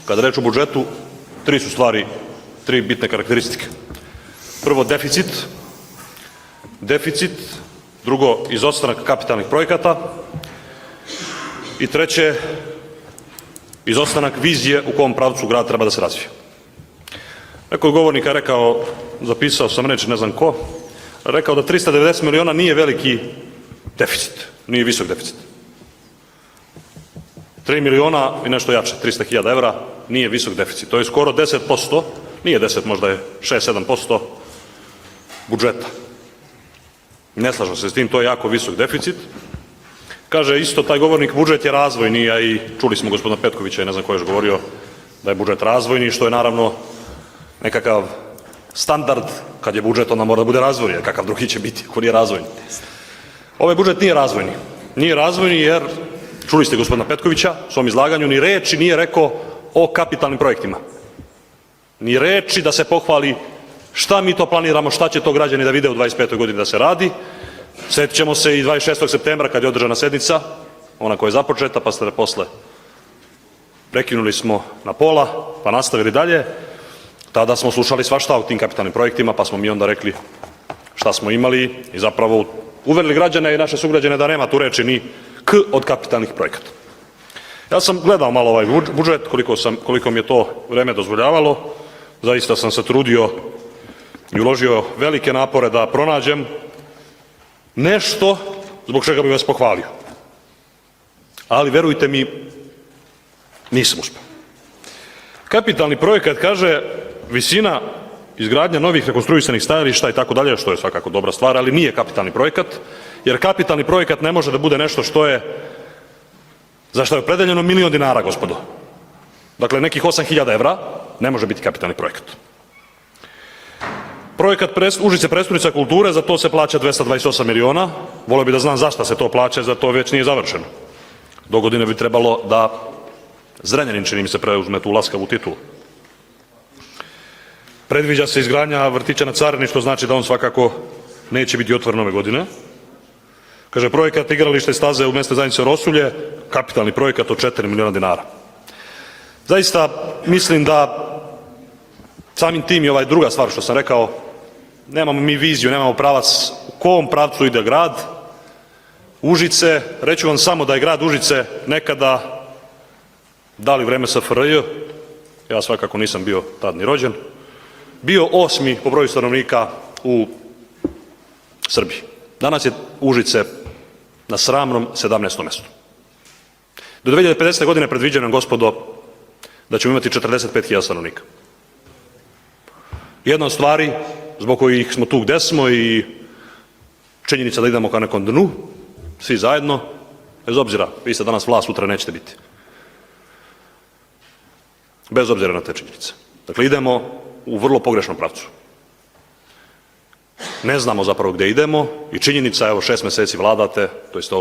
Kada reč o budžetu, tri su stvari, tri bitne karakteristike. Prvo, deficit, drugo, izostanak kapitalnih projekata i treće, izostanak vizije u kom pravcu grad treba da se razvije. Neko od govornika je rekao, zapisao sam reći, ne znam ko, rekao da 390 miliona nije veliki deficit, nije visok deficit. 3 miliona i nešto jače, 300.000 evra, nije visok deficit. To je skoro 10%, nije 10, možda je 6-7% budžeta. Ne slažem se s tim, to je jako visok deficit. Kaže isto taj govornik, budžet je razvojni, a i čuli smo gospodina Petkovića i ne znam ko je još govorio da je budžet razvojni, što je naravno nekakav standard, kad je budžet onda mora da bude razvojni, jer kakav drugi će biti ako nije razvojni. Ovaj budžet nije razvojni. Nije razvojni jer, čuli ste gospodina Petkovića u svom izlaganju, ni reči nije rekao o kapitalnim projektima. Ni reči da se pohvali šta mi to planiramo, šta će to građani da vide u 25. godini da se radi. Sjetit ćemo se i 26. septembra kad je održana sednica, ona koja je započeta, pa ste posle prekinuli smo na pola, pa nastavili dalje. Tada smo slušali svašta o tim kapitalnim projektima, pa smo mi onda rekli šta smo imali i zapravo uverili građane i naše sugrađane da nema tu reči ni k od kapitalnih projekata. Ja sam gledao malo ovaj budžet, koliko mi je to vreme dozvoljavalo. Zaista sam se trudio i uložio velike napore da pronađem nešto zbog čega bih vas pohvalio. Ali verujte mi, nisam uspio. Kapitalni projekat kaže visina izgradnja novih rekonstruisanih stajališta i tako dalje, što je svakako dobra stvar, ali nije kapitalni projekat, jer kapitalni projekat ne može da bude nešto za što je opredeljeno $1.000.000, gospodo. Dakle, nekih 8.000 evra ne može biti kapitalni projekat. Projekat Užice prestonica kulture, za to se plaća 228 miliona. Volio bi da znam zašto se to plaća, za to već nije završeno. Do godine bi trebalo da Zrenjanin, čini mi se, preuzme tu laskavu titulu. Predviđa se izgradnja vrtića na Carini, što znači da on svakako neće biti otvoren ove godine. Kaže, projekat igralište i staze u mesnoj zajednici Rosulje, kapitalni projekat od 4 miliona dinara. Zaista mislim da samim tim i ovaj druga stvar što sam rekao, nemamo mi viziju, nemamo pravac u kom pravcu ide grad Užice. Reću vam samo da je grad Užice nekada, da li vreme SFRJ, ja svakako nisam bio tad ni rođen, bio 8. po broju stanovnika u Srbiji. Danas je Užice na sramnom 17. mestu. Do 2050. godine predviđeno, gospodo, da ćemo imati 45.000 stanovnika. Jedna od stvari zbog kojih smo tu gde smo i činjenica da idemo ka nekom dnu, svi zajedno, bez obzira, vi ste danas vlast, sutra nećete biti. Bez obzira na te činjenice. Dakle, idemo u vrlo pogrešnom pravcu. Ne znamo zapravo gde idemo i činjenica, evo 6 meseci vladate, to jest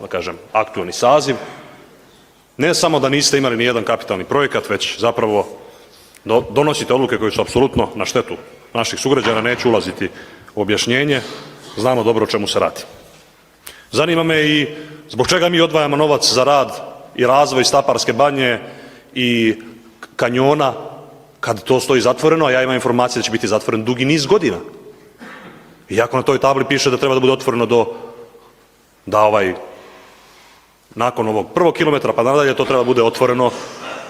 da kažem, aktualni saziv, ne samo da niste imali ni jedan kapitalni projekat, već zapravo donosite odluke koje su apsolutno na štetu naših sugrađana, neću ulaziti u objašnjenje, znamo dobro o čemu se radi. Zanima me i zbog čega mi odvajamo novac za rad i razvoj Staparske banje i kanjona, kad to stoji zatvoreno, a ja imam informacije da će biti zatvoren dugi niz godina. Iako na toj tabli piše da treba da bude otvoreno nakon ovog 1. kilometra pa nadalje, to treba da bude otvoreno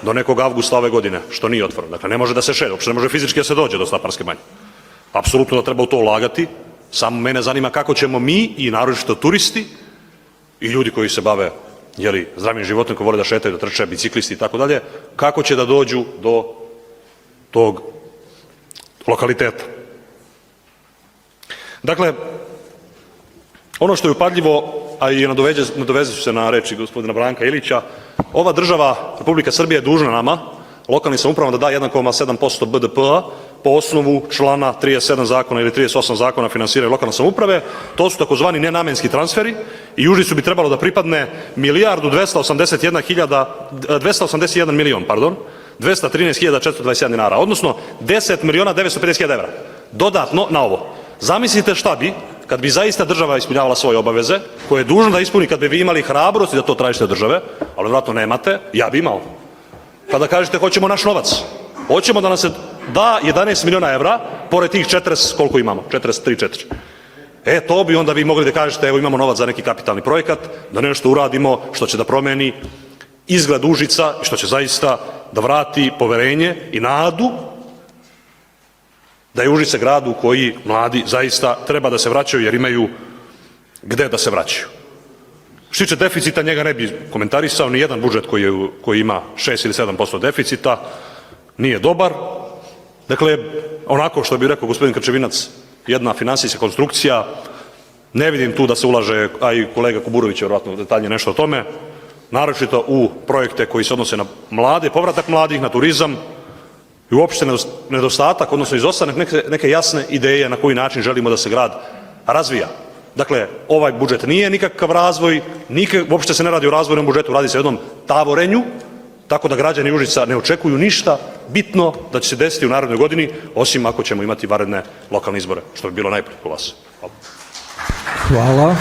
do nekog avgusta ove godine, što nije otvoreno. Dakle, ne može da se šede, uopšte ne može fizički da se dođe do Staparske banje. Apsolutno da treba u to ulagati, samo mene zanima kako ćemo mi i naročito turisti i ljudi koji se bave zdravim životom, koji vole da šetaju, da trče, biciklisti i tako dalje, kako će da dođu do tog lokaliteta. Dakle, ono što je upadljivo, a i nadovezat ću se na reči gospodina Branka Ilića, ova država, Republika Srbija, je dužna nama, lokalnim samoupravama, da da 1,7% BDP-a po osnovu člana 37 zakona ili 38 zakona finansiraju lokalne samouprave. To su takozvani nenamenski transferi i Užicu bi trebalo da pripadne 213.421 dinara, odnosno 10.950.000 evra dodatno na ovo. Zamislite šta bi kad bi zaista država ispunjavala svoje obaveze koje je dužna da ispuni, kad bi vi imali hrabrosti da to tražite od države, ali vjerojatno nemate, ja bi imao. pa da kažete hoćemo naš novac. Hoćemo da nam se da 11 miliona evra, pored tih 40, koliko imamo, 43, 4. To bi onda vi mogli da kažete, evo imamo novac za neki kapitalni projekat, da nešto uradimo što će da promeni izgled Užica i što će zaista da vrati poverenje i nadu da je Užice grad u koji mladi zaista treba da se vraćaju jer imaju gde da se vraćaju. Što se tiče deficita, njega ne bi komentarisao, ni jedan budžet koji ima 6 ili 7% deficita nije dobar. Dakle, onako što bi rekao gospodin Krčevinac, jedna finansijska konstrukcija, ne vidim tu da se ulaže, a i kolega Kuburović je vjerojatno detaljnije nešto o tome, naročito u projekte koji se odnose na mlade, povratak mladih, na turizam i uopšte nedostatak, odnosno izostanak neke jasne ideje na koji način želimo da se grad razvija. Dakle, ovaj budžet nije nikakav razvoj, uopšte se ne radi o razvojnom budžetu, radi se o jednom tavorenju, tako da građani Užica ne očekuju ništa bitno da će se desiti u narednoj godini, osim ako ćemo imati vanredne lokalne izbore, što bi bilo najbolje po vas. Hvala.